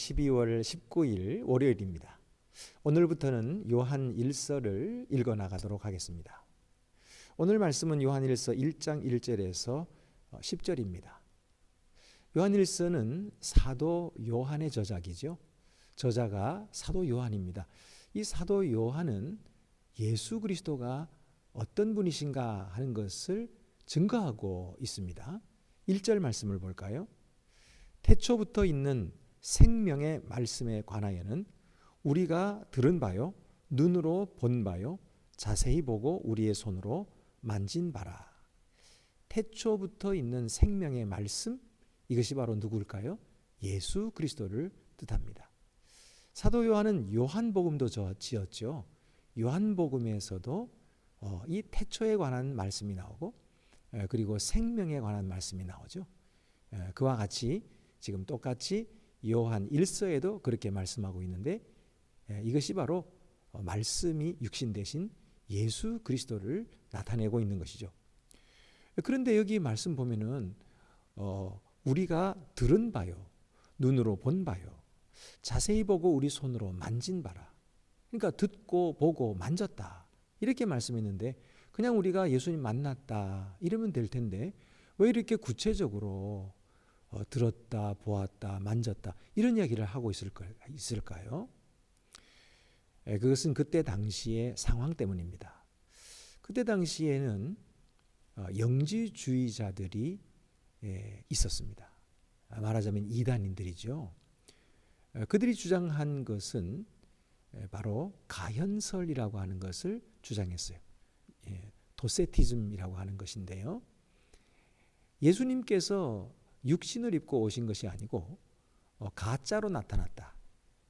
12월 19일 월요일입니다. 오늘부터는 요한 1서를 읽어 나가도록 하겠습니다. 오늘 말씀은 요한 1서 1장 1절에서 10절입니다. 요한 1서는 사도 요한의 저작이죠. 저자가 사도 요한입니다. 이 사도 요한은 예수 그리스도가 어떤 분이신가 하는 것을 증거하고 있습니다. 1절 말씀을 볼까요? 태초부터 있는 생명의 말씀에 관하여는 우리가 들은 바요, 눈으로 본 바요, 자세히 보고 우리의 손으로 만진 바라. 태초부터 있는 생명의 말씀, 이것이 바로 누구일까요? 예수 그리스도를 뜻합니다. 사도 요한은 요한복음도 지었죠. 요한복음에서도 이 태초에 관한 말씀이 나오고 그리고 생명에 관한 말씀이 나오죠. 그와 같이 지금 똑같이 요한 1서에도 그렇게 말씀하고 있는데 이것이 바로 말씀이 육신 되신 예수 그리스도를 나타내고 있는 것이죠. 그런데 여기 말씀 보면은 우리가 들은 바요, 눈으로 본 바요, 자세히 보고 우리 손으로 만진 바라. 그러니까 듣고 보고 만졌다 이렇게 말씀했는데 그냥 우리가 예수님 만났다 이러면 될 텐데 왜 이렇게 구체적으로 들었다, 보았다, 만졌다 이런 이야기를 하고 있을까요? 그것은 그때 당시의 상황 때문입니다. 그때 당시에는 영지주의자들이 있었습니다. 말하자면 이단인들이죠. 그들이 주장한 것은 바로 가현설이라고 하는 것을 주장했어요. 도세티즘이라고 하는 것인데요. 예수님께서 육신을 입고 오신 것이 아니고 가짜로 나타났다.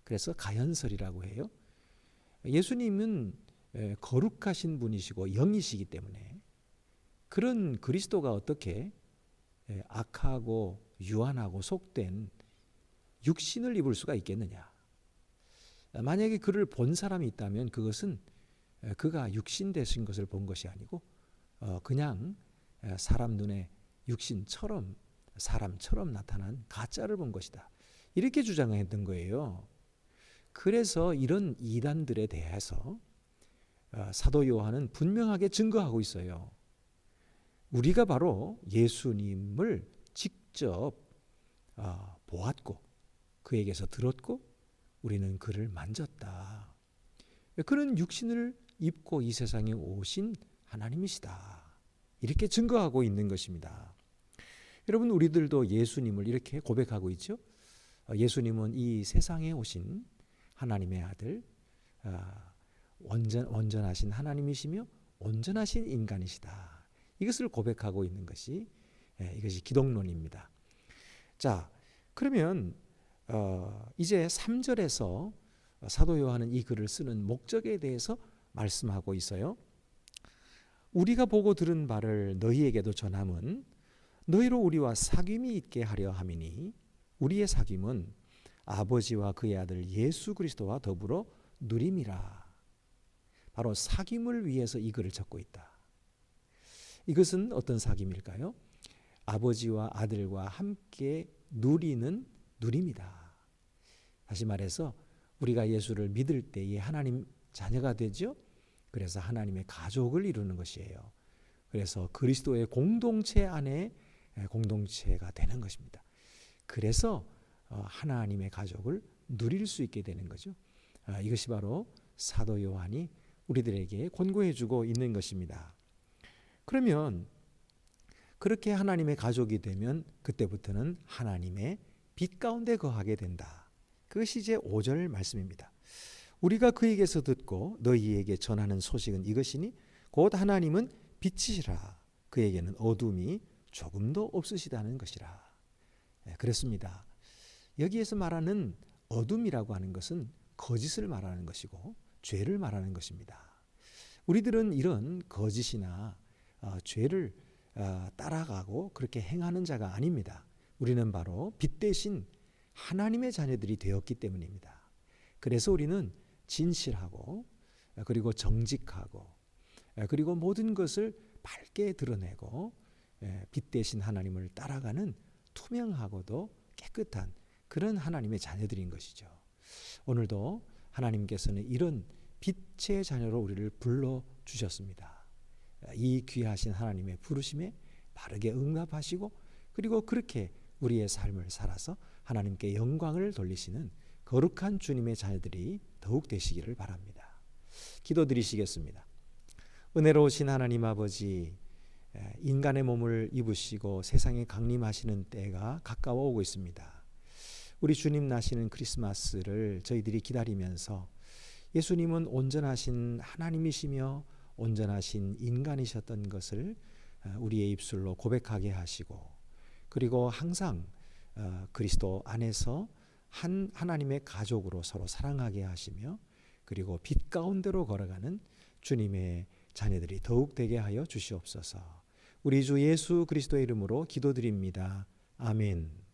그래서 가현설이라고 해요. 예수님은 거룩하신 분이시고 영이시기 때문에 그런 그리스도가 어떻게 악하고 유한하고 속된 육신을 입을 수가 있겠느냐. 만약에 그를 본 사람이 있다면 그것은 그가 육신 되신 것을 본 것이 아니고 그냥 사람 눈에 육신처럼 사람처럼 나타난 가짜를 본 것이다. 이렇게 주장했던 거예요. 그래서 이런 이단들에 대해서 사도 요한은 분명하게 증거하고 있어요. 우리가 바로 예수님을 직접 보았고 그에게서 들었고 우리는 그를 만졌다. 그는 육신을 입고 이 세상에 오신 하나님이시다. 이렇게 증거하고 있는 것입니다. 여러분 우리들도 예수님을 이렇게 고백하고 있죠. 예수님은 이 세상에 오신 하나님의 아들, 온전하신 하나님이시며 온전하신 인간이시다. 이것을 고백하고 있는 것이 이것이 기독론입니다. 자, 그러면 이제 3절에서 사도 요한은 이 글을 쓰는 목적에 대해서 말씀하고 있어요. 우리가 보고 들은 바를 너희에게도 전함은 너희로 우리와 사귐이 있게 하려 함이니 우리의 사귐은 아버지와 그의 아들 예수 그리스도와 더불어 누림이라. 바로 사귐을 위해서 이 글을 적고 있다. 이것은 어떤 사귐일까요? 아버지와 아들과 함께 누리는 누림이다. 다시 말해서 우리가 예수를 믿을 때에 하나님 자녀가 되죠. 그래서 하나님의 가족을 이루는 것이에요. 그래서 그리스도의 공동체 안에 공동체가 되는 것입니다. 그래서 하나님의 가족을 누릴 수 있게 되는 거죠. 이것이 바로 사도 요한이 우리들에게 권고해 주고 있는 것입니다. 그러면 그렇게 하나님의 가족이 되면 그때부터는 하나님의 빛 가운데 거하게 된다. 그것이 이제 5절 말씀입니다. 우리가 그에게서 듣고 너희에게 전하는 소식은 이것이니 곧 하나님은 빛이시라. 그에게는 어둠이 조금도 없으시다는 것이라. 그렇습니다. 여기에서 말하는 어둠이라고 하는 것은 거짓을 말하는 것이고 죄를 말하는 것입니다. 우리들은 이런 거짓이나 죄를 따라가고 그렇게 행하는 자가 아닙니다. 우리는 바로 빛 대신 하나님의 자녀들이 되었기 때문입니다. 그래서 우리는 진실하고 그리고 정직하고 그리고 모든 것을 밝게 드러내고 빛 대신 하나님을 따라가는 투명하고도 깨끗한 그런 하나님의 자녀들인 것이죠. 오늘도 하나님께서는 이런 빛의 자녀로 우리를 불러주셨습니다. 이 귀하신 하나님의 부르심에 바르게 응답하시고 그리고 그렇게 우리의 삶을 살아서 하나님께 영광을 돌리시는 거룩한 주님의 자녀들이 더욱 되시기를 바랍니다. 기도드리시겠습니다. 은혜로우신 하나님 아버지, 인간의 몸을 입으시고 세상에 강림하시는 때가 가까워 오고 있습니다. 우리 주님 나시는 크리스마스를 저희들이 기다리면서 예수님은 온전하신 하나님이시며 온전하신 인간이셨던 것을 우리의 입술로 고백하게 하시고 그리고 항상 그리스도 안에서 한 하나님의 가족으로 서로 사랑하게 하시며 그리고 빛 가운데로 걸어가는 주님의 자녀들이 더욱 되게 하여 주시옵소서. 우리 주 예수 그리스도의 이름으로 기도드립니다. 아멘.